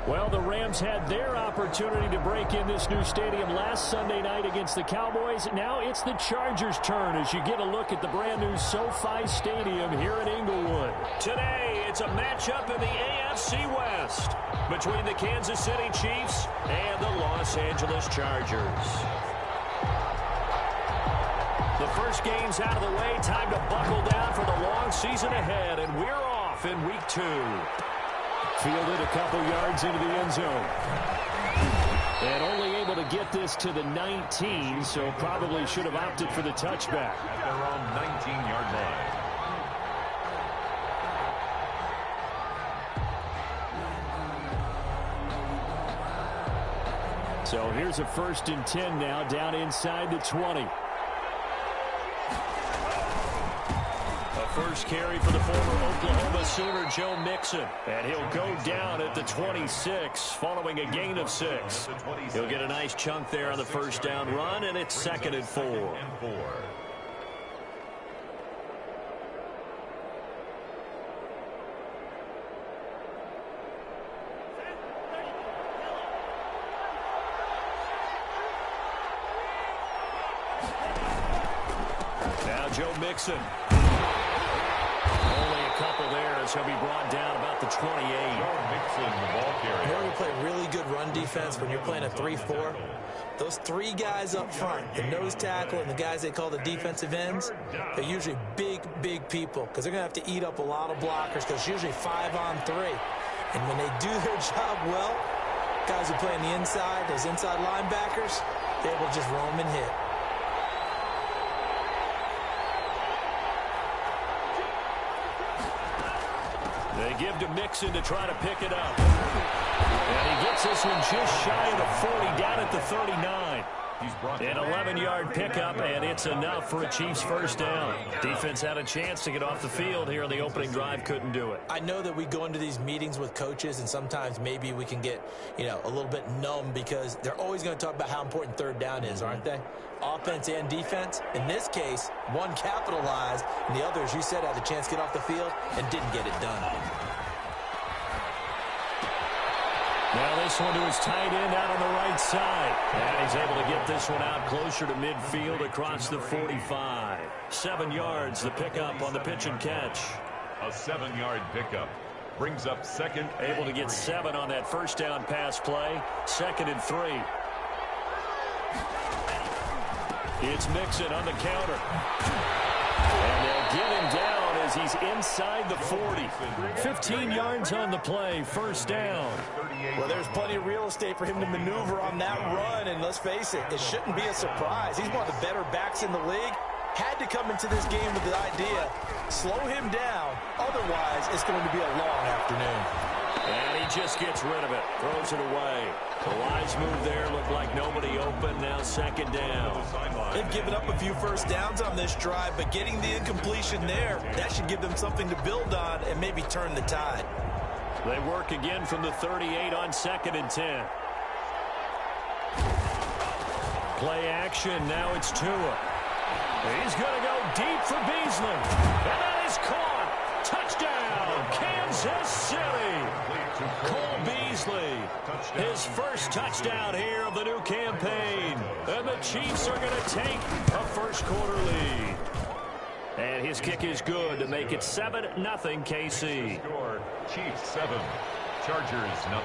Well, the Rams had their opportunity to break in this new stadium last Sunday night against the Cowboys. Now it's the Chargers' turn as you get a look at the brand-new SoFi Stadium here in Inglewood. Today, it's a matchup in the AFC West between the Kansas City Chiefs and the Los Angeles Chargers. The first game's out of the way. Time to buckle down for the long season ahead, and we're off in Week 2. Fielded a couple yards into the end zone. And only able to get this to the 19, so probably should have opted for the touchback. At their own 19-yard line. So here's a 1st and 10 now, down inside the 20. First carry for the former Oklahoma Sooner, Joe Mixon. And he'll go down at the 26 following a gain of 6. He'll get a nice chunk there on the first down run, and it's 2nd and 4. Now Joe Mixon. Couple there as he'll be brought down about the 28. You know when you play really good run defense when you're playing a 3-4? Those 3 guys up front, the nose tackle and the guys they call the defensive ends, they're usually big people because they're going to have to eat up a lot of blockers because it's usually 5 on 3. And when they do their job well, guys who play on the inside, those inside linebackers, they're able to just roam and hit. They give to Mixon to try to pick it up. And he gets this one just shy of the 40, down at the 39. An 11-yard pickup, and it's enough for a Chiefs first down. Defense had a chance to get off the field here on the opening drive, couldn't do it. I know that we go into these meetings with coaches, and sometimes maybe we can get, a little bit numb because they're always going to talk about how important 3rd down is, aren't they? Offense and defense. In this case, one capitalized, and the other, as you said, had a chance to get off the field and didn't get it done. Now this one to his tight end out on the right side. And he's able to get this one out closer to midfield across the 45. 7 yards, the pickup on the pitch and catch. A 7-yard pickup brings up 2nd. Able to get 7 on that first down pass play. 2nd and 3. It's Mixon on the counter. And they'll get him down as he's inside the 40. 15 yards on the play, first down. Well, there's plenty of real estate for him to maneuver on that run, and let's face it, it shouldn't be a surprise. He's one of the better backs in the league. Had to come into this game with the idea, slow him down, otherwise it's going to be a long afternoon. And he just gets rid of it, throws it away. The wise move there, looked like nobody open, now 2nd down. They've given up a few first downs on this drive, but getting the incompletion there, that should give them something to build on and maybe turn the tide. They work again from the 38 on 2nd and 10. Play action, now it's Tua. He's going to go deep for Beasley. And that is caught. Touchdown, Kansas City. Cole Beasley, his first touchdown here of the new campaign. And the Chiefs are going to take a first-quarter lead. And his kick is good to make it 7-0 KC. Score, Chiefs 7, Chargers 0.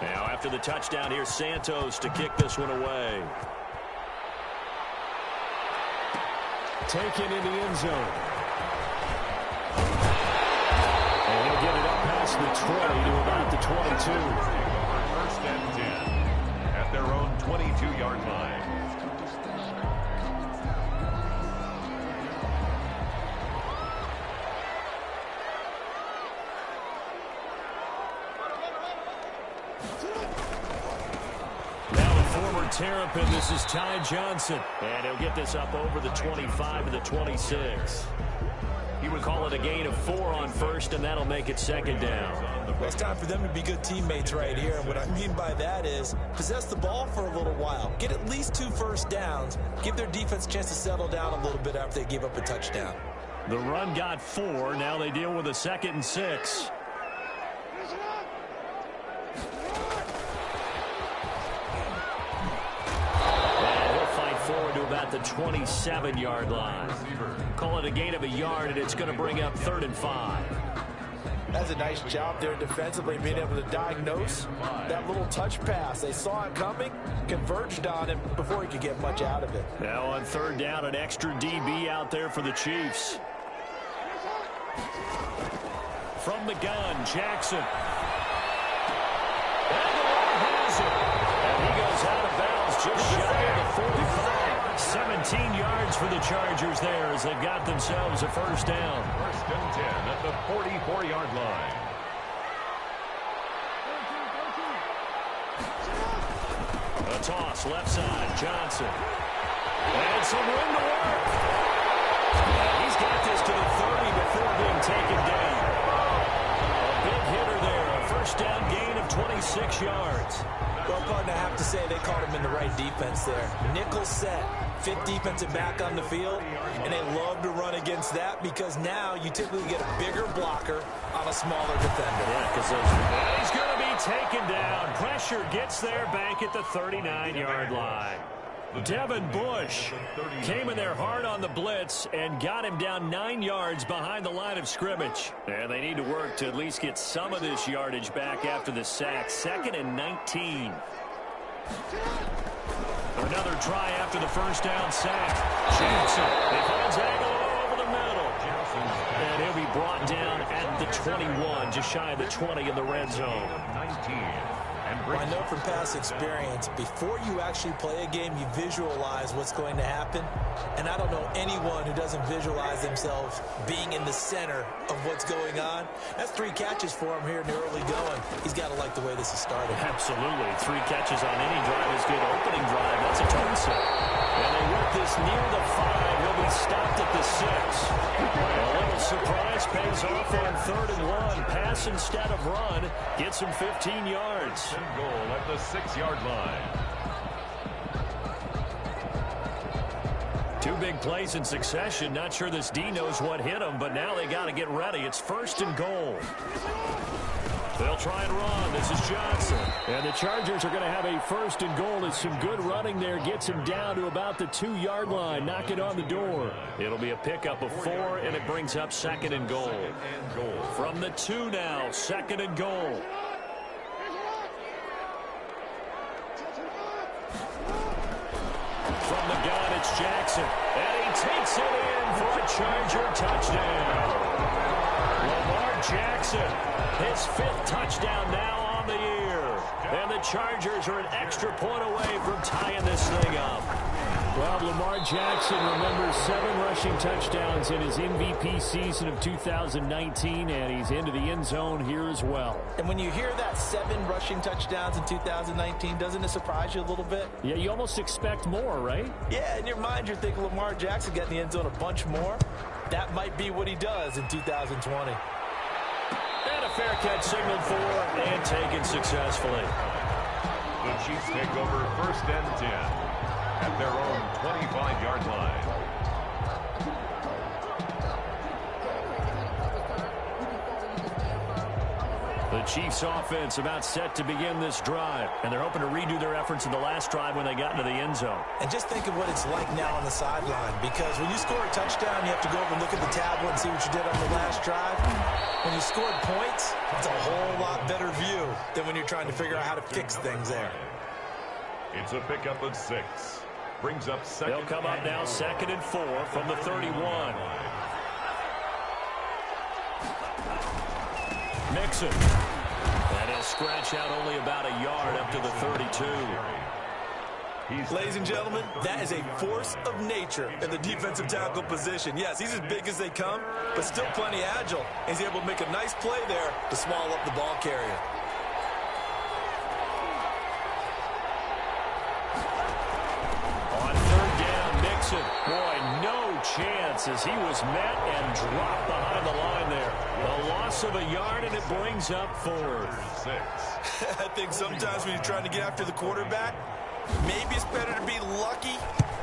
Now after the touchdown, here's Santos to kick this one away. Taken in the end zone. And he'll get it up past the 20 to about the 22. 1st and 10 at their own 22-yard line. Terrapin, this is Ty Johnson. And he'll get this up over the 25 to the 26. He would call it a gain of 4 on first, and that'll make it 2nd down. Well, it's time for them to be good teammates right here. And what I mean by that is possess the ball for a little while. Get at least 2 first downs. Give their defense a chance to settle down a little bit after they give up a touchdown. The run got 4. Now they deal with a 2nd and 6. the 27-yard line. Call it a gain of a yard, and it's going to bring up 3rd and 5. That's a nice job there defensively, being able to diagnose that little touch pass. They saw it coming, converged on him before he could get much out of it. Now on 3rd down, an extra DB out there for the Chiefs. From the gun, Jackson. And he goes out of bounds just shy of the 45. 17 yards for the Chargers there as they've got themselves a 1st down. 1st and 10 at the 44-yard line. A toss, left side, Johnson. And some room to work. He's got this to the 30 before being taken down. A big hitter there, a 1st down gain of 26 yards. Well, partner, I have to say they caught him in the right defense there. Nickel set, 5th defensive back on the field, and they love to run against that because now you typically get a bigger blocker on a smaller defender. Yeah, because he's going to be taken down. Pressure gets there back at the 39-yard line. Devin Bush came in there hard on the blitz and got him down 9 yards behind the line of scrimmage. And they need to work to at least get some of this yardage back after the sack. 2nd and 19. Another try after the 1st down sack. Jackson, he finds Aguilar over the middle. And he'll be brought down at the 21, just shy of the 20 in the red zone. 19. Well, I know from past experience, before you actually play a game, you visualize what's going to happen. And I don't know anyone who doesn't visualize themselves being in the center of what's going on. That's 3 catches for him here in the early going. He's got to like the way this is started. Absolutely. 3 catches on any drive is good. Opening drive, that's a touchdown. And they work this near the 5. He'll be stopped at the 6. A little surprise pays off on 3rd and 1. Pass instead of run. Gets him 15 yards. Goal at the 6-yard line. 2 big plays in succession. Not sure this D knows what hit him, but now they got to get ready. It's 1st and goal. They'll try and run. This is Johnson. And the Chargers are going to have a 1st and goal. It's some good running there. Gets him down to about the 2-yard line. Knock it on the door. It'll be a pickup of 4, and it brings up 2nd and goal. From the 2 now, 2nd and goal. From the gun, it's Jackson. And he takes it in for a Charger touchdown. Lamar Jackson, his 5th touchdown now on the year. And the Chargers are an extra point away from tying this thing up. Well, Lamar Jackson remembers 7 rushing touchdowns in his MVP season of 2019, and he's into the end zone here as well. And when you hear that 7 rushing touchdowns in 2019, doesn't it surprise you a little bit? Yeah, you almost expect more, right? Yeah, in your mind, you're thinking Lamar Jackson got in the end zone a bunch more. That might be what he does in 2020. And a fair catch signaled for and taken successfully. The Chiefs take over 1st and 10 at their own 25-yard line. The Chiefs offense about set to begin this drive, and they're hoping to redo their efforts in the last drive when they got into the end zone. And just think of what it's like now on the sideline, because when you score a touchdown, you have to go over and look at the tablet and see what you did on the last drive. When you scored points, it's a whole lot better view than when you're trying to figure out how to fix things there. It's a pickup of 6. Brings up 2nd. They'll come up now 2nd and 4 from the 31. Mixon. And he'll scratch out only about a yard up to the 32. Ladies and gentlemen, that is a force of nature in the defensive tackle position. Yes, he's as big as they come, but still plenty agile. He's able to make a nice play there to swallow up the ball carrier. On 3rd down, Mixon. Boy, no chance as he was met and dropped behind the line there. A loss of a yard, and it brings up 4th. 6. I think sometimes when you're trying to get after the quarterback, maybe it's better to be lucky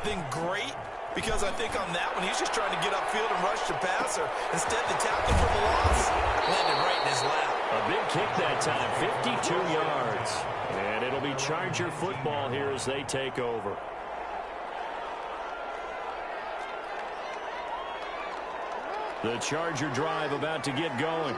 than great, because I think on that one, he's just trying to get upfield and rush the passer. Instead, the tackle for the loss landed right in his lap. A big kick that time, 52 yards. And it'll be Charger football here as they take over. The Charger drive about to get going.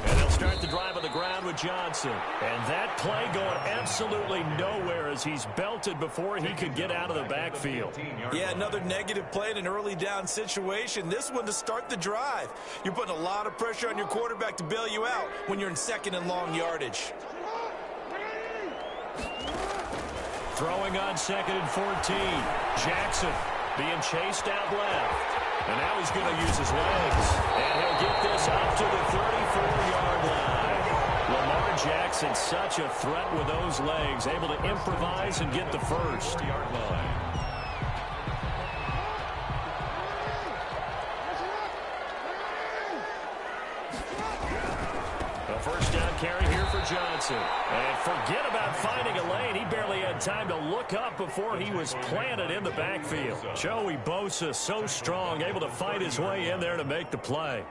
And they'll start the drive on the ground with Johnson. And that play going absolutely nowhere as he's belted before he could get out of the backfield. Yeah, another negative play in an early down situation. This one to start the drive. You're putting a lot of pressure on your quarterback to bail you out when you're in second and long yardage. Throwing on 2nd and 14. Jackson being chased out left. And now he's going to use his legs. And he'll get this up to the 34-yard line. Lamar Jackson, such a threat with those legs, able to improvise and get the first. A first down carry here for Johnson. And forget about finding a lane. He barely had time to look up before he was planted in the backfield. Joey Bosa, so strong, able to fight his way in there to make the play.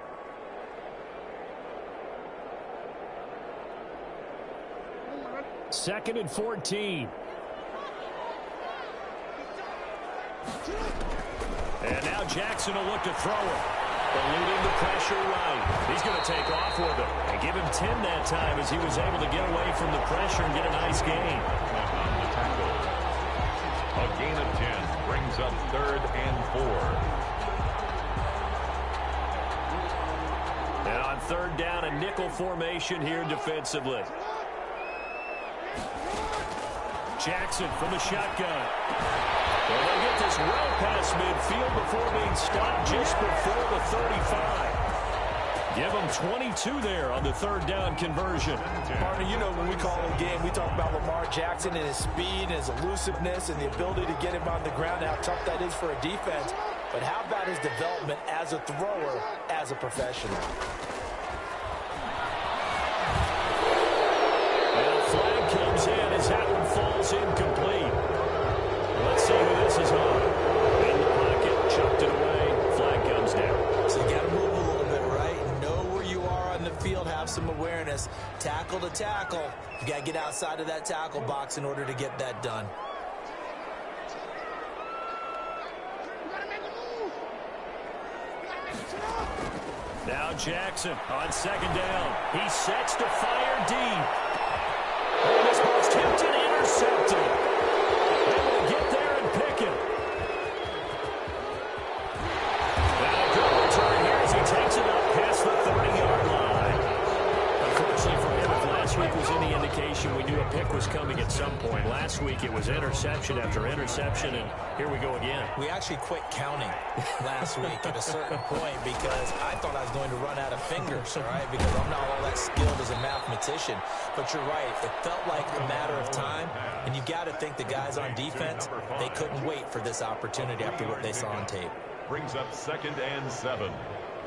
Second and 14. And now Jackson will look to throw it. Eluding the pressure right. He's going to take off with it. And give him 10 that time as he was able to get away from the pressure and get a nice gain. A gain of 10 brings up 3rd and 4. And on 3rd down, a nickel formation here defensively. Jackson from the shotgun. Well, they'll get this well past midfield before being stopped just before the 35. Give them 22 there on the 3rd down conversion. Partner, you know when we call a game, we talk about Lamar Jackson and his speed and his elusiveness and the ability to get him on the ground and how tough that is for a defense. But how about his development as a thrower, as a professional? And a flag comes in as that one falls incomplete. Let's see who this is on. In the pocket, chucked it away. Flag comes down. So you got to move a little bit, right? Know where you are on the field, have some awareness. Tackle to tackle. You got to get outside of that tackle box in order to get that done. Now Jackson on 2nd down. He sets to fire deep. And this ball's tipped and intercepted. Able to get there and pick it. Now a good return here as he takes it up past the 30-yard line. Unfortunately for him, if last week was any indication, we knew a pick was coming at some point. Last week it was interception after interception, and here we go again. We actually quit counting last week at a certain point because I thought I was going to run out of fingers, all right, because I'm not all that skilled as a mathematician. But you're right. It felt like a matter of time, and you got to think the guys on defense, they couldn't wait for this opportunity after what they saw on tape. Brings up 2nd and 7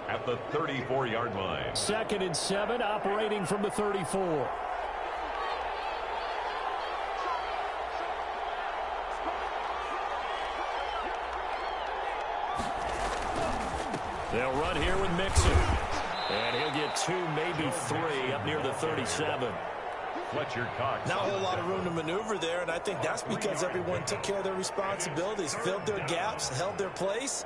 at the 34-yard line. 2nd and 7, operating from the 34. They'll run here with Mixon. And he'll get 2, maybe 3 up near the 37. Fletcher Cox. Not a whole lot of room to maneuver there, and I think that's because everyone took care of their responsibilities, filled their gaps, held their place.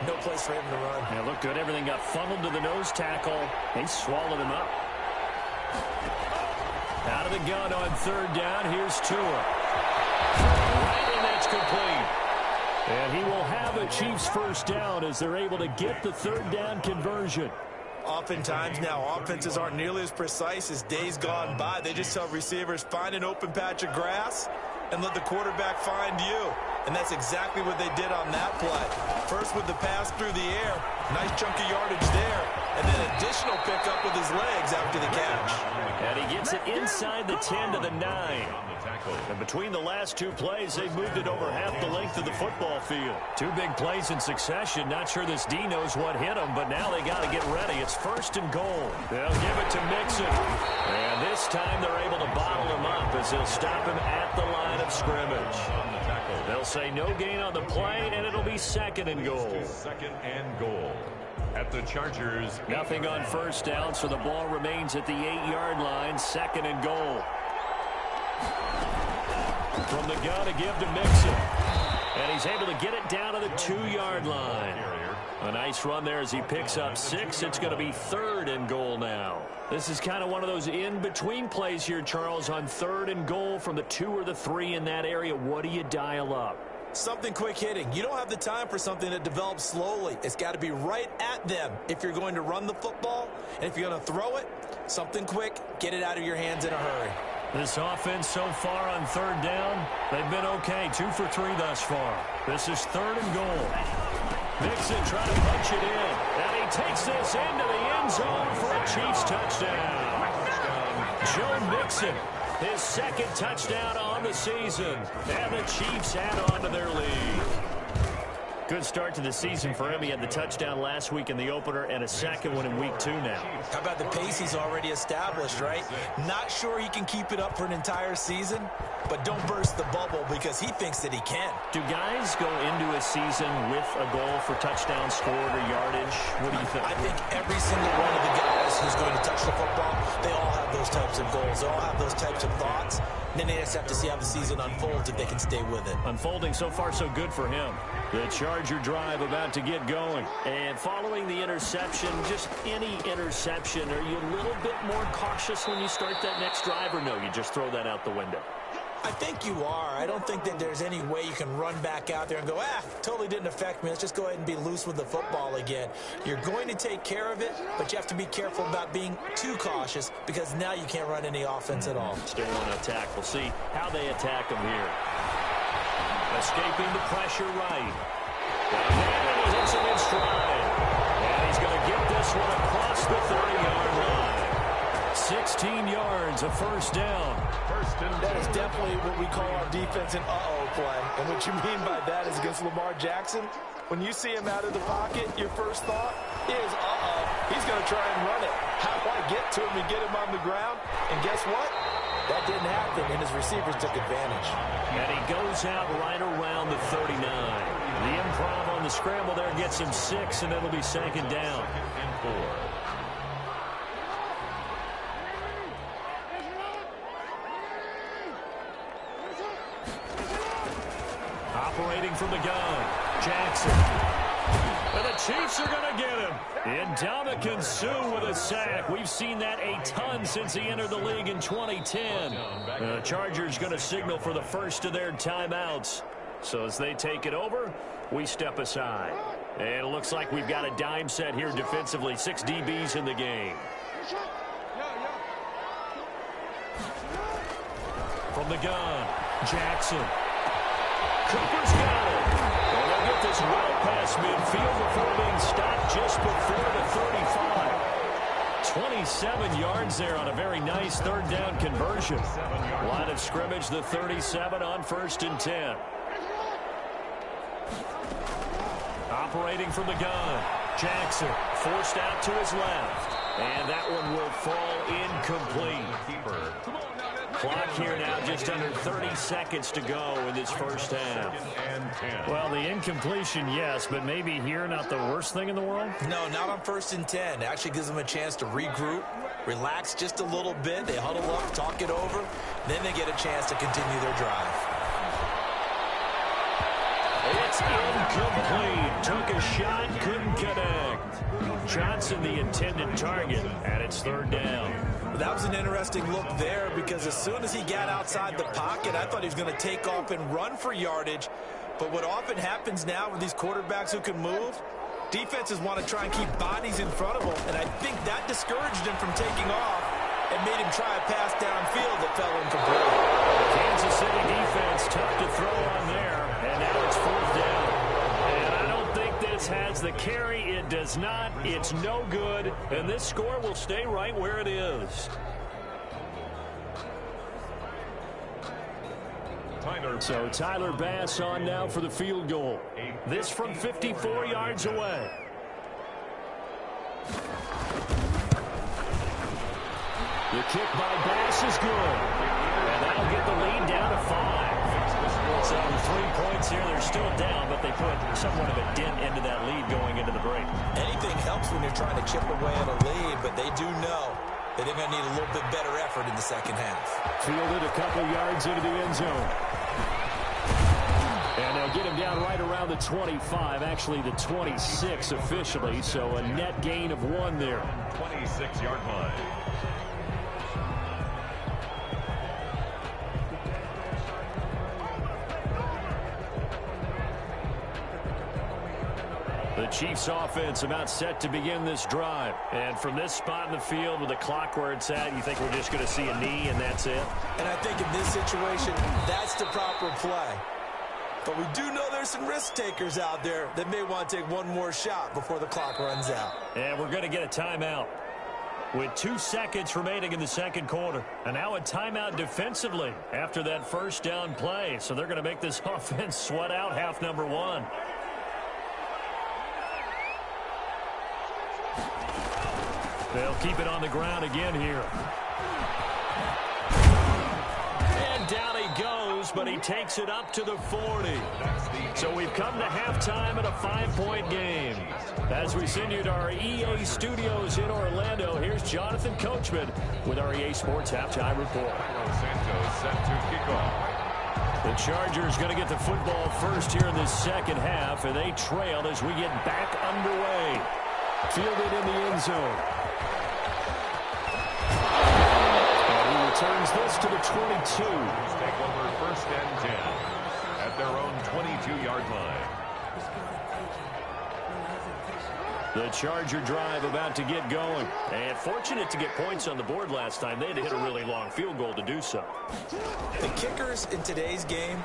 No place for him to run. Yeah, looked good. Everything got funneled to the nose tackle. They swallowed him up. Out of the gun on 3rd down. Here's Tua. Right, and that's complete. And he will have a Chiefs first down as they're able to get the 3rd down conversion. Oftentimes now, offenses aren't nearly as precise as days gone by. They just tell receivers, find an open patch of grass and let the quarterback find you. And that's exactly what they did on that play. First with the pass through the air, nice chunk of yardage there, and then additional pickup with his legs after the catch. And he gets it inside the 10 to the 9. And between the last 2 plays, they've moved it over half the length of the football field. 2 big plays in succession. Not sure this D knows what hit him, but now they got to get ready. It's 1st and goal. They'll give it to Mixon. And this time they're able to bottle him up as they'll stop him at the line of scrimmage. They'll say no gain on the play, and it'll be 2nd and goal. 2nd and goal at the Chargers. Nothing on 1st down, so the ball remains at the 8-yard line. 2nd and goal. From the gun to give to Mixon. And he's able to get it down to the 2-yard line. A nice run there as he picks up 6. It's going to be 3rd and goal now. This is kind of one of those in-between plays here, Charles, on 3rd and goal from the 2 or the 3 in that area. What do you dial up? Something quick hitting. You don't have the time for something that develops slowly. It's got to be right at them if you're going to run the football. And if you're going to throw it, something quick, get it out of your hands in a hurry. This offense so far on 3rd down, they've been okay. 2 for 3 thus far. This is 3rd and goal. Mixon trying to punch it in. And he takes this into the end zone for a Chiefs touchdown. Joe Mixon, his 2nd touchdown on the season. And the Chiefs add on to their lead. Good start to the season for him. He had the touchdown last week in the opener and a 2nd one in week 2 now. How about the pace he's already established, right? Not sure he can keep it up for an entire season, but don't burst the bubble because he thinks that he can. Do guys go into a season with a goal for touchdown scored or yardage? What do you think? I think every single one of the guys who's going to touch the football, they all have those types of goals. They all have those types of thoughts. And then they just have to see how the season unfolds if they can stay with it. Unfolding so far so good for him. The Charger drive about to get going. And following the interception, just any interception, are you a little bit more cautious when you start that next drive, or no, you just throw that out the window? I think you are. I don't think that there's any way you can run back out there and go, totally didn't affect me. Let's just go ahead and be loose with the football again. You're going to take care of it, but you have to be careful about being too cautious because now you can't run any offense at all. Still want to attack. We'll see how they attack him here. Escaping the pressure right. And he hits him in stride. And he's going to get this one across the 30-yard line. 16 yards, a 1st down. That is definitely what we call our defense an uh-oh play. And what you mean by that is against Lamar Jackson, when you see him out of the pocket, your first thought is, he's going to try and run it. How do I get to him and get him on the ground? And guess what? That didn't happen, and his receivers took advantage. And he goes out right around the 39. The improv on the scramble there gets him 6, and it'll be 2nd down. And 4. Operating from the gun, Jackson. And the Chiefs are going to get him. Ndamukong Suh with a sack. We've seen that a ton since he entered the league in 2010. The Chargers going to signal for the first of their timeouts. So as they take it over, we step aside. And it looks like we've got a dime set here defensively. 6 DBs in the game. From the gun, Jackson. Cooper's got it. And they'll get this well past midfield before being stopped just before the 35. 27 yards there on a very nice 3rd down conversion. Line of scrimmage, the 37 on 1st and 10. Operating from the gun, Jackson forced out to his left. And that one will fall incomplete. Clock here now, just under 30 seconds to go in this 1st half. Well, the incompletion, yes, but maybe here not the worst thing in the world? No, not on 1st and 10. It actually gives them a chance to regroup, relax just a little bit. They huddle up, talk it over. Then they get a chance to continue their drive. It's incomplete. Took a shot, couldn't connect. Johnson, the intended target, and it's 3rd down. That was an interesting look there because as soon as he got outside the pocket, I thought he was going to take off and run for yardage. But what often happens now with these quarterbacks who can move, defenses want to try and keep bodies in front of them. And I think that discouraged him from taking off and made him try a pass downfield that fell incomplete. Kansas City defense tough to throw on there. And now it's 4th down. And I don't think this has the carry. It does not. It's no good. And this score will stay right where it is. So Tyler Bass on now for the field goal. This from 54 yards away. The kick by Bass is good. And that'll get the lead down to 5. So 3 points here. They're still down, but they put somewhat of a dent into that lead going into the break. Anything helps when you're trying to chip away at a lead, but they do know that they're going to need a little bit better effort in the 2nd half. Fielded a couple yards into the end zone. And they'll get him down right around the 25, actually the 26 officially, so a net gain of 1 there. 26-yard line. The Chiefs offense about set to begin this drive. And from this spot in the field with the clock where it's at, you think we're just going to see a knee and that's it? And I think in this situation, that's the proper play. But we do know there's some risk takers out there that may want to take one more shot before the clock runs out. And we're going to get a timeout with 2 seconds remaining in the second quarter. And now a timeout defensively after that first down play. So they're going to make this offense sweat out half number 1. They'll keep it on the ground again here. And down he goes, but he takes it up to the 40. So we've come to halftime at a 5-point game. As we send you to our EA studios in Orlando, here's Jonathan Coachman with our EA Sports Halftime Report. Santos set to kickoff. The Chargers going to get the football first here in the second half, and they trail as we get back underway. Fielded in the end zone. Turns this to the 22. Take over first and 10 at their own 22-yard line. The Charger drive about to get going. And fortunate to get points on the board last time. They had to hit a really long field goal to do so. The kickers in today's game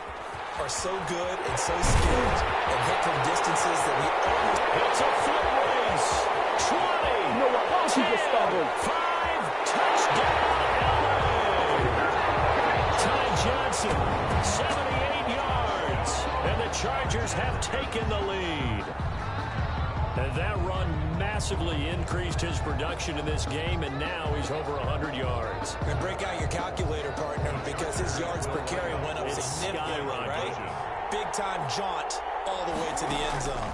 are so good and so skilled and hit from distances that we almost... It's a foot race. 20. You know what? Why don't you just start with 5. Touchdown. Johnson, 78 yards, and the Chargers have taken the lead. And that run massively increased his production in this game, and now he's over 100 yards. And break out your calculator, partner, because his yards per carry went up significantly, right? Big-time jaunt all the way to the end zone.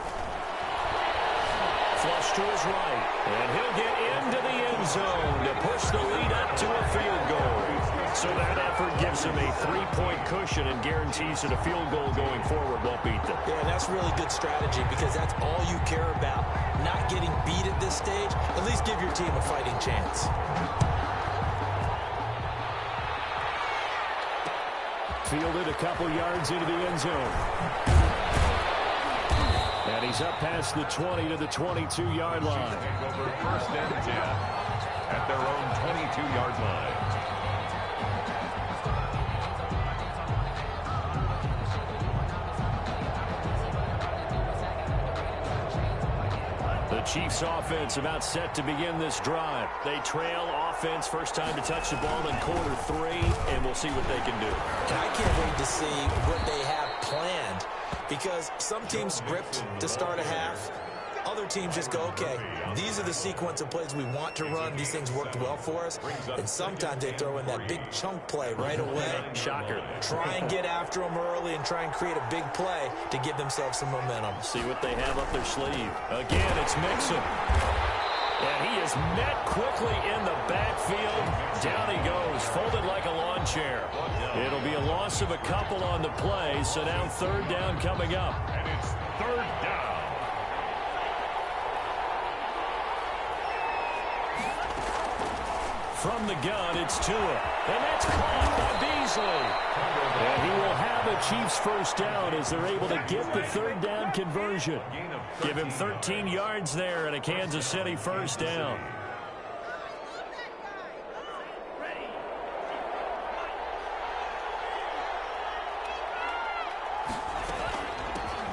Flush to his right, and he'll get into the end zone to push the lead up to a field goal. So that effort gives him a 3-point cushion and guarantees that a field goal going forward won't beat them. Yeah, that's really good strategy because that's all you care about. Not getting beat at this stage. At least give your team a fighting chance. Fielded a couple yards into the end zone. And he's up past the 20 to the 22-yard line. Take over first and 10 at their own 22-yard line. The Chiefs offense about set to begin this drive. They trail offense, first time to touch the ball in quarter 3, and we'll see what they can do. I can't wait to see what they have planned because some teams script to start a half. Other teams just go, okay, these are the sequence of plays we want to run. These things worked well for us. And sometimes they throw in that big chunk play right away. Shocker. Try and get after them early and try and create a big play to give themselves some momentum. See what they have up their sleeve. Again, it's Mixon. And he is met quickly in the backfield. Down he goes, folded like a lawn chair. It'll be a loss of a couple on the play, so now third down coming up. And it's third down. From the gun, it's Tua. And that's caught by Beasley. And he will have a Chiefs first down as they're able to get the third down conversion. Give him 13 yards there and a Kansas City first down.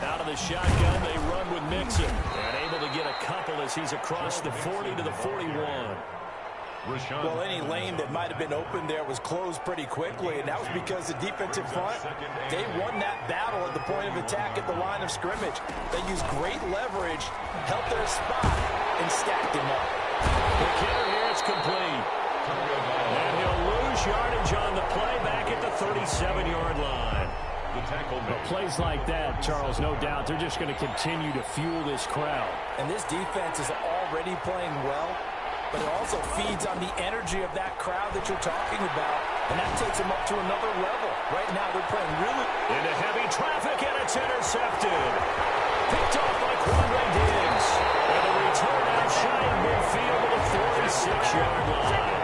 Out of the shotgun, they run with Mixon. And able to get a couple as he's across the 40 to the 41. Well, any lane that might have been open there was closed pretty quickly, and that was because the defensive front, they won that battle at the point of attack at the line of scrimmage. They used great leverage, held their spot, and stacked him up. The kicker here is complete. And he'll lose yardage on the play back at the 37-yard line. Plays like that, Charles, no doubt, they're just going to continue to fuel this crowd. And this defense is already playing well, but it also feeds on the energy of that crowd that you're talking about. and that takes them up to another level. Right now, they're playing really... Into heavy traffic, and it's intercepted. Picked off by Quandre Diggs. And a return out shy of midfield to the 46-yard line.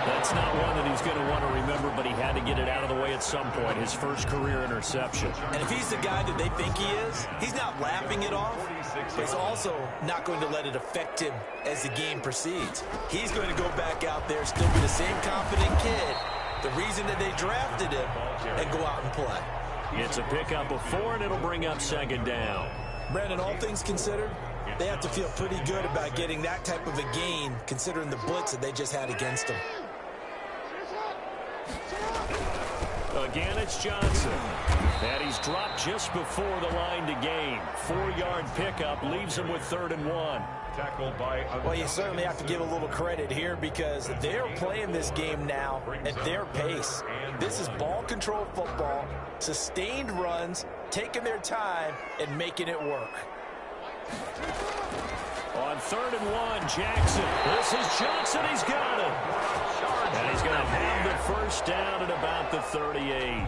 That's not one that he's going to want to remember, but he had to get it out of the way at some point. His first career interception. And if he's the guy that they think he is, he's not laughing it off, but he's also not going to let it affect him as the game proceeds. He's going to go back out there, still be the same confident kid, the reason that they drafted him, and go out and play. It's a pickup of 4, and it'll bring up second down. Brandon, all things considered, they have to feel pretty good about getting that type of a gain, considering the blitz that they just had against them. Again, it's Johnson. And he's dropped just before the line to gain. 4-yard pickup leaves him with 3rd and 1. Tackled by... Well, you certainly have to give a little credit here because they're playing this game now at their pace. This is ball control football, sustained runs, taking their time, and making it work. On 3rd and 1, Jackson. This is Johnson. He's got it. And he's going to have the first down at about the 38.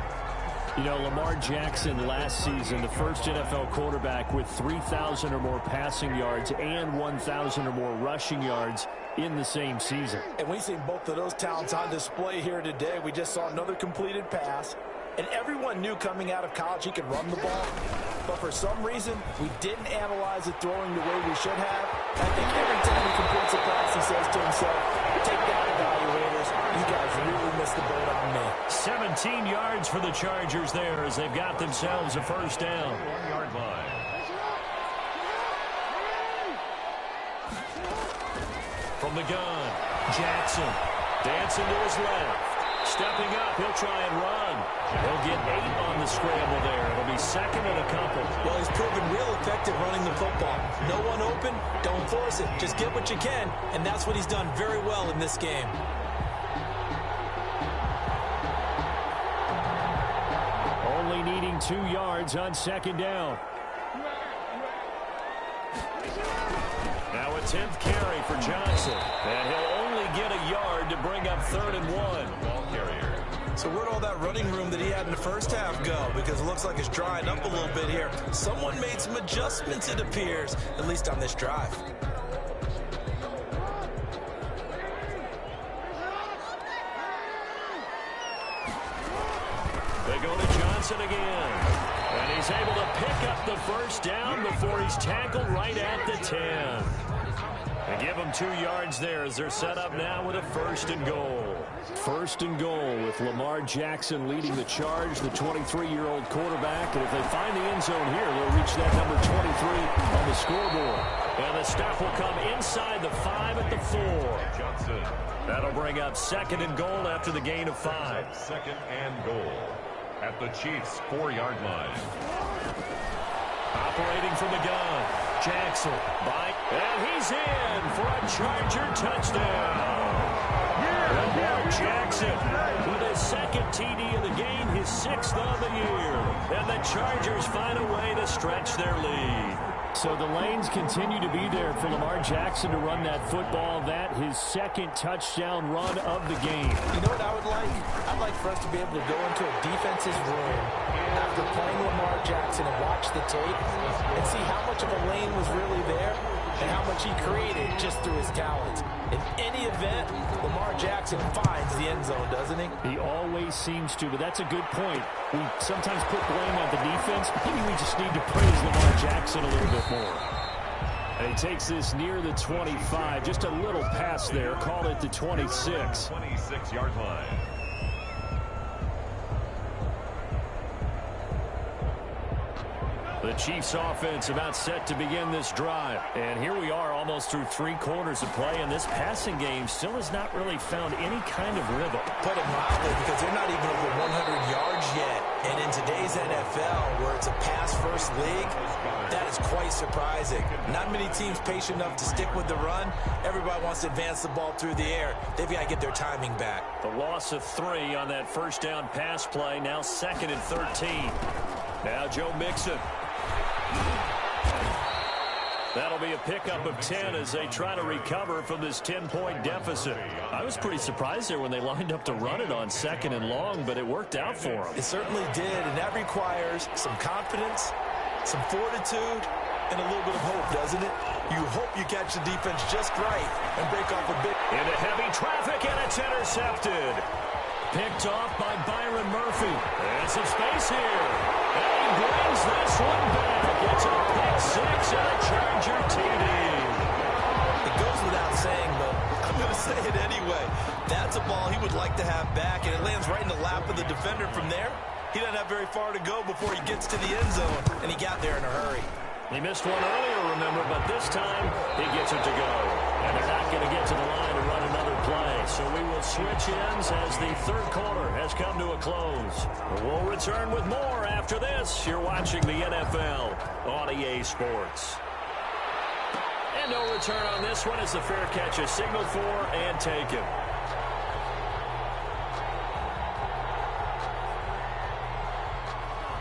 You know, Lamar Jackson last season, the first NFL quarterback with 3,000 or more passing yards and 1,000 or more rushing yards in the same season. And we've seen both of those talents on display here today. We just saw another completed pass. And everyone knew coming out of college he could run the ball. But for some reason, we didn't analyze it throwing the way we should have. I think every time he completes a pass, he says to himself, take that, evaluators. You guys really missed the boat on me. 17 yards for the Chargers there as they've got themselves a first down. 1-yard line. From the gun, Jackson dancing to his left. Stepping up, he'll try and run. He'll get 8 on the scramble there. It'll be 2nd and a couple. Well, he's proven real effective running the football. No one open, don't force it. Just get what you can, and that's what he's done very well in this game. Only needing 2 yards on 2nd down. Now a 10th carry for Johnson. And he'll only get a yard to bring up 3rd and 1. Ball carrier. So where'd all that running room that he had in the first half go? Because it looks like it's drying up a little bit here. Someone made some adjustments, it appears, at least on this drive. They go to Johnson again. And he's able to pick up the first down before he's tackled right at the 10. They give him 2 yards there as they're set up now with a 1st and goal. 1st and goal with Lamar Jackson leading the charge, the 23-year-old quarterback. And if they find the end zone here, they'll reach that number 23 on the scoreboard. And the stop will come inside the 5 at the 4. Johnson. That'll bring up 2nd and goal after the gain of 5. 2nd and goal at the Chiefs' 4-yard line. Operating from the gun, Jackson and he's in for a Charger touchdown. Lamar Jackson with his 2nd TD of the game, his 6th of the year. And the Chargers find a way to stretch their lead. So the lanes continue to be there for Lamar Jackson to run that football. That his 2nd touchdown run of the game. You know what I would like? I'd like for us to be able to go into a defense's room after playing Lamar Jackson and watch the tape and see how much of a lane was really there and how much he created just through his talents. In any event, Lamar Jackson finds the end zone, doesn't he? He always seems to, but that's a good point. We sometimes put blame on the defense. Maybe we just need to praise Lamar Jackson a little bit more. And he takes this near the 25. Just a little pass there. Call it the 26. 26-yard line. The Chiefs offense about set to begin this drive. And here we are almost through 3 quarters of play, and this passing game still has not really found any kind of rhythm. Put it mildly, because they're not even over 100 yards yet. And in today's NFL, where it's a pass-first league, that is quite surprising. Not many teams patient enough to stick with the run. Everybody wants to advance the ball through the air. They've got to get their timing back. The loss of 3 on that first down pass play, now 2nd and 13. Now Joe Mixon. That'll be a pickup of 10 as they try to recover from this 10-point deficit. I was pretty surprised there when they lined up to run it on 2nd and long, but it worked out for them. It certainly did, and that requires some confidence, some fortitude, and a little bit of hope, doesn't it? You hope you catch the defense just right and break off a bit. Into heavy traffic, and it's intercepted. Picked off by Byron Murphy. And some space here. And he brings this one back. It's a pick 6 and a Charger TD. It goes without saying, but I'm going to say it anyway. That's a ball he would like to have back, and it lands right in the lap of the defender from there. He doesn't have very far to go before he gets to the end zone, and he got there in a hurry. He missed one earlier, remember, but this time he gets it to go. And they're not going to get to the line and run another play. So we will switch ends as the third quarter has come to a close. We'll return with more after this. You're watching the NFL on EA Sports. And no return on this one as the fair catch is signaled for and taken.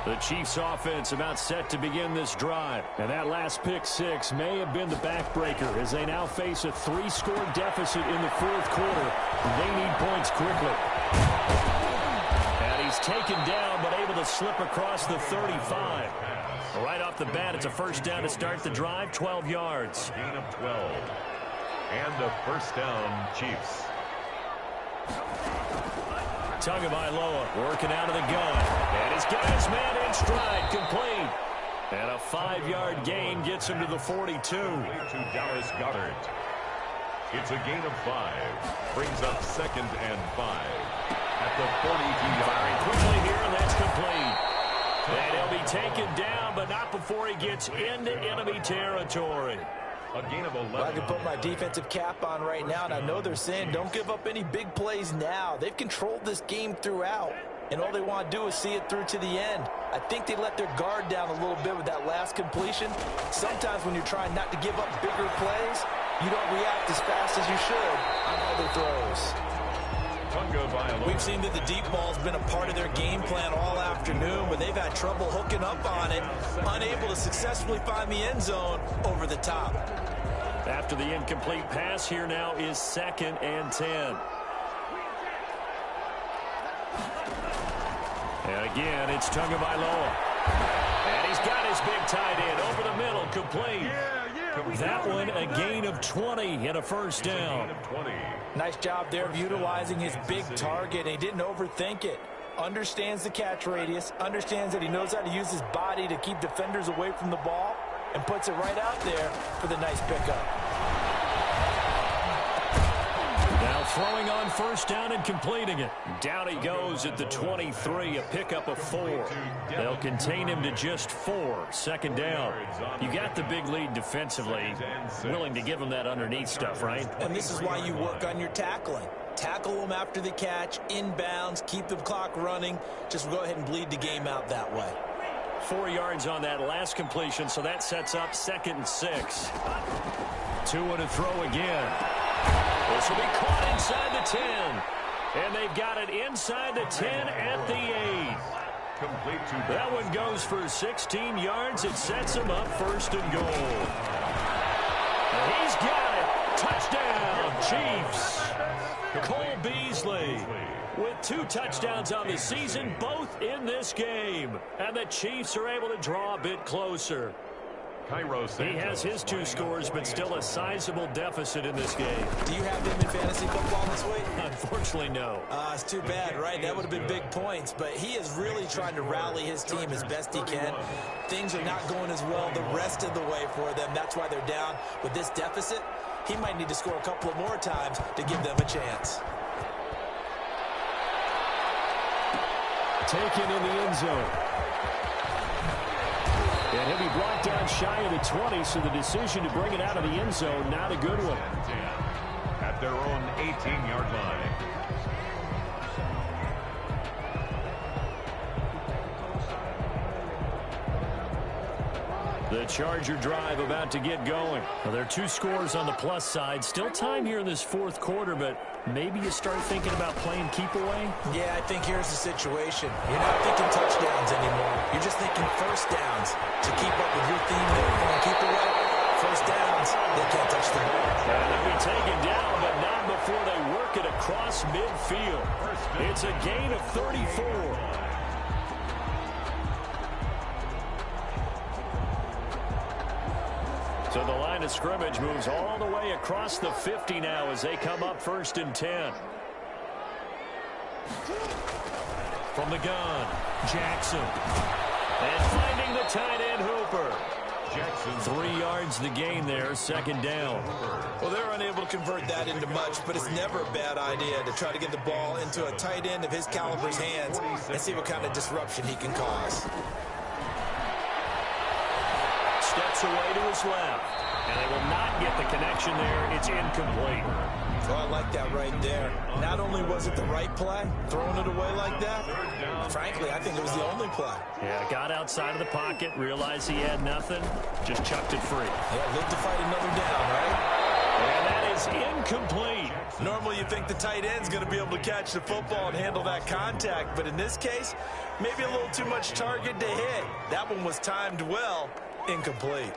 The Chiefs offense about set to begin this drive. And that last pick 6 may have been the backbreaker as they now face a 3-score deficit in the fourth quarter. They need points quickly. And he's taken down but able to slip across the 35. Right off the bat, it's a first down to start the drive, 12 yards. Gain of 12. And a first down, Chiefs. Tagovailoa working out of the gun. And he's got his man in stride, complete. And a 5-yard gain gets him to the 42. To Dallas Goedert. It's a gain of 5. Brings up 2nd and 5. At the 42-yard line. Quickly here, and that's complete. And he'll be taken down, but not before he gets into enemy territory. A gain of 11. Well, I can put my defensive cap on right now, and I know they're saying don't give up any big plays now. They've controlled this game throughout, and all they want to do is see it through to the end. I think they let their guard down a little bit with that last completion. Sometimes when you're trying not to give up bigger plays, you don't react as fast as you should on other throws. We've seen that the deep ball's been a part of their game plan all afternoon, but they've had trouble hooking up on it, unable to successfully find the end zone over the top. After the incomplete pass, here now is 2nd and 10. And again, it's Tagovailoa. And he's got his big tight end over the middle, complete. That one a gain of 20 and a first down. Nice job there of utilizing his big target. He didn't overthink it. Understands the catch radius, understands that he knows how to use his body to keep defenders away from the ball, and puts it right out there for the nice pickup. Now throwing on first down and completing it. Down he goes at the 23, a pickup of 4. They'll contain him to just 4. 2nd down. You got the big lead defensively. Willing to give him that underneath stuff, right? And this is why you work on your tackling. Tackle them after the catch, inbounds, keep the clock running. Just go ahead and bleed the game out that way. 4 yards on that last completion, so that sets up 2nd and 6. 2 and a throw again. This will be caught inside the 10. And they've got it inside the 10 at the 8. That one goes for 16 yards. It sets him up 1st and goal. And he's got it. Touchdown, Chiefs. Cole Beasley with 2 touchdowns on the season, both in this game. And the Chiefs are able to draw a bit closer. He has his 2 scores, but still a sizable deficit in this game. Do you have him in fantasy football this week? Unfortunately, no. It's too bad, right? That would have been big points, but he is really trying to rally his team as best he can. Things are not going as well the rest of the way for them. That's why they're down with this deficit. He might need to score a couple of more times to give them a chance. Taken in the end zone. And he'll be brought down shy of the 20, so the decision to bring it out of the end zone, not a good one. At their own 18-yard line. The Charger drive about to get going. Well, there are 2 scores on the plus side. Still time here in this fourth quarter, but maybe you start thinking about playing keep away? Yeah, I think here's the situation. You're not thinking touchdowns anymore. You're just thinking first downs to keep up with your theme there. Keep away. First downs, they can't touch the ball. And they'll be taken down, but not before they work it across midfield. It's a gain of 34. So the line of scrimmage moves all the way across the 50 now as they come up 1st and 10. From the gun, Jackson. And finding the tight end, Hooper. Jackson, 3 yards the gain there, 2nd down. Well, they're unable to convert that into much, but it's never a bad idea to try to get the ball into a tight end of his caliber's hands and see what kind of disruption he can cause. Steps away to his left, and they will not get the connection there. It's incomplete. Oh, I like that right there. Not only was it the right play, throwing it away like that, frankly, I think it was the only play. Yeah, got outside of the pocket, realized he had nothing, just chucked it free. Yeah, live to fight another down, right? And that is incomplete. Normally you think the tight end's going to be able to catch the football and handle that contact, but in this case, maybe a little too much target to hit. That one was timed well, incomplete.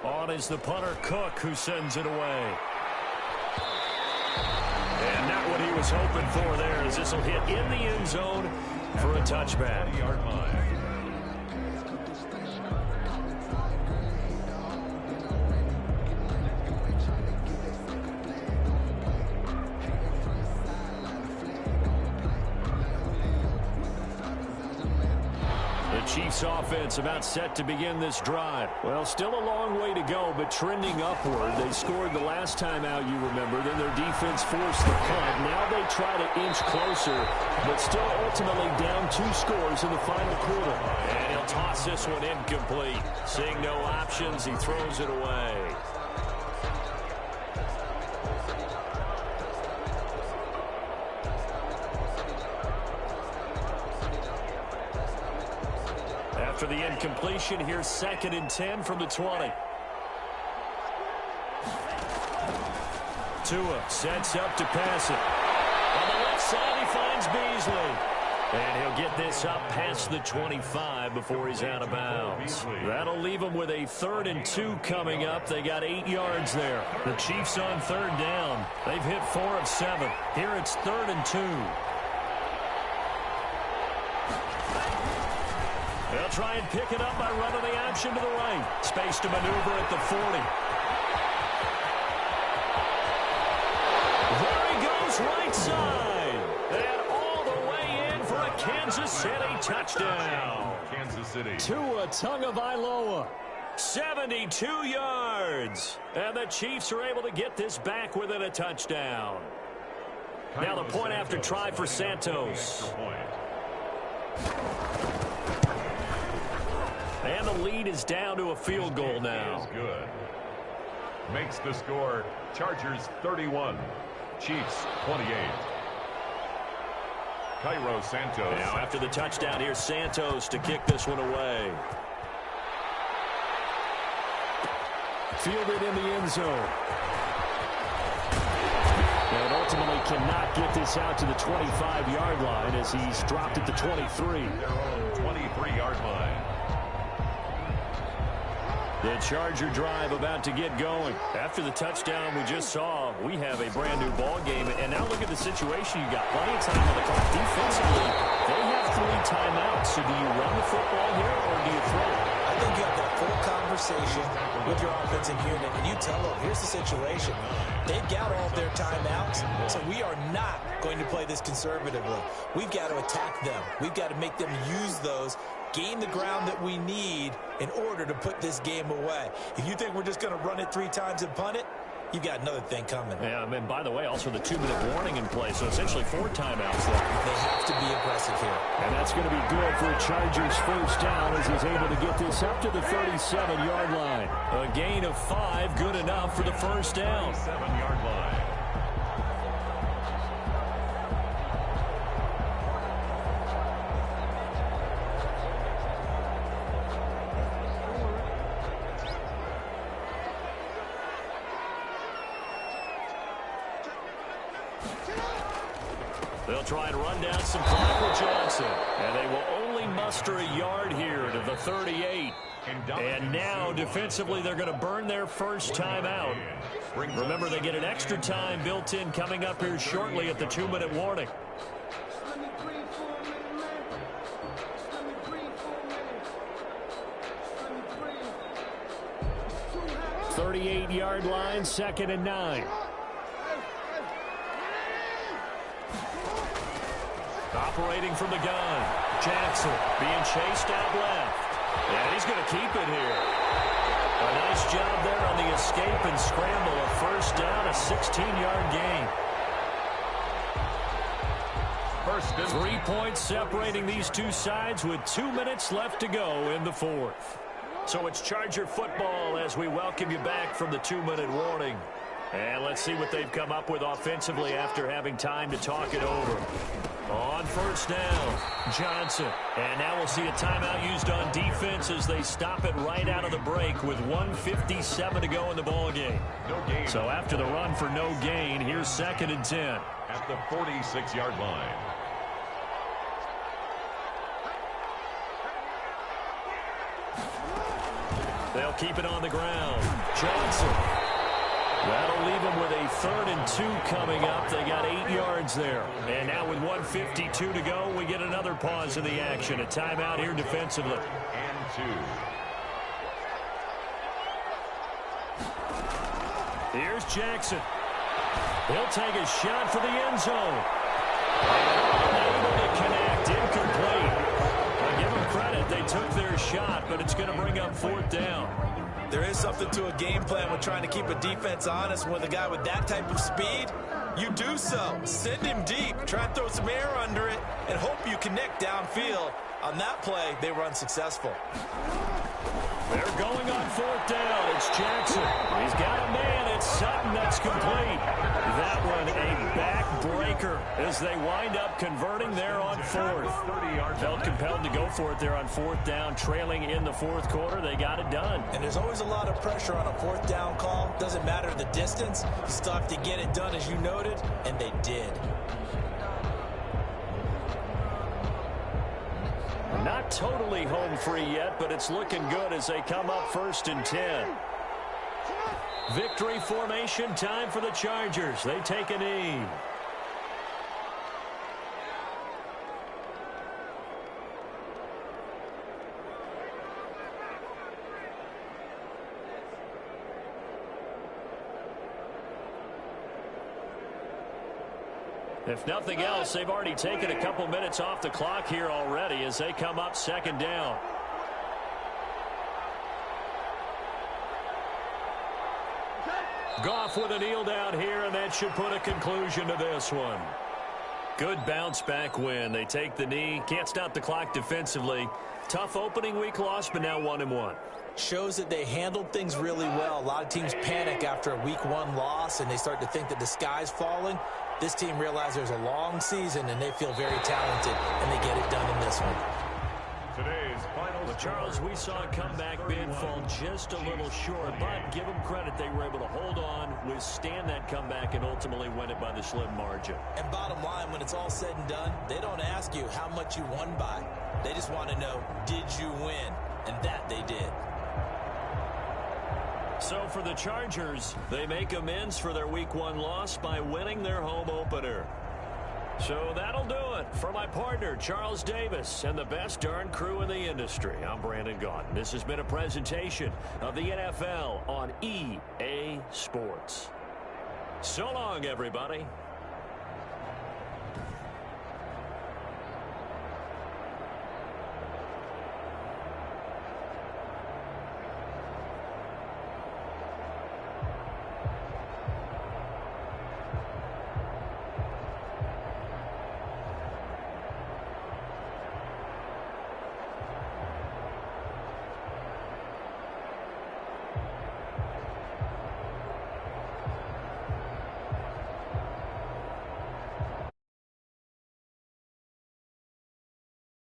On is the punter, Cook, who sends it away. And not what he was hoping for there, as this will hit in the end zone for a touchback. Chiefs offense about set to begin this drive. Well, still a long way to go, but trending upward. They scored the last time out, you remember. Then their defense forced the punt. Now they try to inch closer, but still ultimately down 2 scores in the final quarter. And he'll toss this one incomplete. Seeing no options, he throws it away. After the incompletion, here's 2nd and 10 from the 20. Tua sets up to pass it. On the left side, he finds Beasley. And he'll get this up past the 25 before he's out of bounds. That'll leave him with a 3rd and 2 coming up. They got 8 yards there. The Chiefs on 3rd down. They've hit 4 of 7. Here it's 3rd and 2. They'll try and pick it up by running the option to the right. Space to maneuver at the 40. There he goes, right side. And all the way in for a Kansas City touchdown. Kansas City. Tua Tagovailoa. 72 yards. And the Chiefs are able to get this back within a touchdown. Now the point after try for Santos. And the lead is down to a field goal now. Good. Makes the score Chargers 31, Chiefs 28. Cairo Santos. Now after the touchdown, here's Santos to kick this one away. Fielded in the end zone. And ultimately cannot get this out to the 25-yard line as he's dropped at the 23. Their own 23-yard line. The Charger drive about to get going. After the touchdown we just saw, we have a brand-new ball game. And now look at the situation. You got plenty of time on the clock. Defensively, they have 3 timeouts. So do you run the football here or do you throw it? I think you have that full conversation with your offensive unit, and you tell them, here's the situation. They've got all of their timeouts, so we are not going to play this conservatively. We've got to attack them. We've got to make them use those, gain the ground that we need in order to put this game away. If you think we're just going to run it 3 times and punt it, you've got another thing coming. Yeah, and by the way, also the 2-minute warning in play, so essentially 4 timeouts there. They have to be aggressive here. And that's going to be good for Chargers first down as he's able to get this up to the 37-yard line. A gain of 5, good enough for the first down. 7-yard line. They'll try and run down some clock with Johnson. And they will only muster a yard here to the 38. And now, defensively, they're going to burn their first time out. Remember, they get an extra time built in coming up here shortly at the 2-minute warning. 38-yard line, 2nd and 9. Operating from the gun. Jackson being chased out left. And he's going to keep it here. A nice job there on the escape and scramble. A first down, a 16-yard gain. 3 points separating these two sides with 2 minutes left to go in the fourth. So it's Charger football as we welcome you back from the 2-minute warning. And let's see what they've come up with offensively after having time to talk it over. On first down, Johnson. And now we'll see a timeout used on defense as they stop it right out of the break with 1:57 to go in the ballgame. So after the run for no gain, here's 2nd and 10. At the 46-yard line. They'll keep it on the ground. Johnson. That'll leave them with a 3rd and 2 coming up. They got 8 yards there. And now with 1:52 to go, we get another pause in the action. A timeout here defensively. And 2. Here's Jackson. He'll take a shot for the end zone. Unable to connect. Incomplete. I give them credit. They took their shot, but it's going to bring up 4th down. There is something to a game plan with trying to keep a defense honest. With a guy with that type of speed, you do so. Send him deep. Try and throw some air under it and hope you connect downfield. On that play, they were unsuccessful. They're going on 4th down. It's Jackson. He's got a man. It's Sutton that's complete. That one a backbreaker as they wind up converting there on 4th. Felt compelled to go for it there on 4th down, trailing in the 4th quarter. They got it done. And there's always a lot of pressure on a 4th down call. Doesn't matter the distance. You still have to get it done, as you noted, and they did. Not totally home free yet, but it's looking good as they come up 1st and 10. Victory formation time for the Chargers. They take a knee. If nothing else, they've already taken a couple minutes off the clock here already as they come up 2nd down. Goff with a kneel down here, and that should put a conclusion to this one. Good bounce back win. They take the knee. Can't stop the clock defensively. Tough opening week loss, but now 1-1. Shows that they handled things really well. A lot of teams panic after a week 1 loss, and they start to think that the sky's falling. This team realized there's a long season, and they feel very talented, and they get it done in this one. Today's final. Well, Charles, we saw a comeback bid fall just a little short, but give them credit. They were able to hold on, withstand that comeback, and ultimately win it by the slim margin. And bottom line, when it's all said and done, they don't ask you how much you won by. They just want to know, did you win? And that they did. So for the Chargers, they make amends for their week 1 loss by winning their home opener. So that'll do it. For my partner, Charles Davis, and the best darn crew in the industry, I'm Brandon Gaudin. This has been a presentation of the NFL on EA Sports. So long, everybody.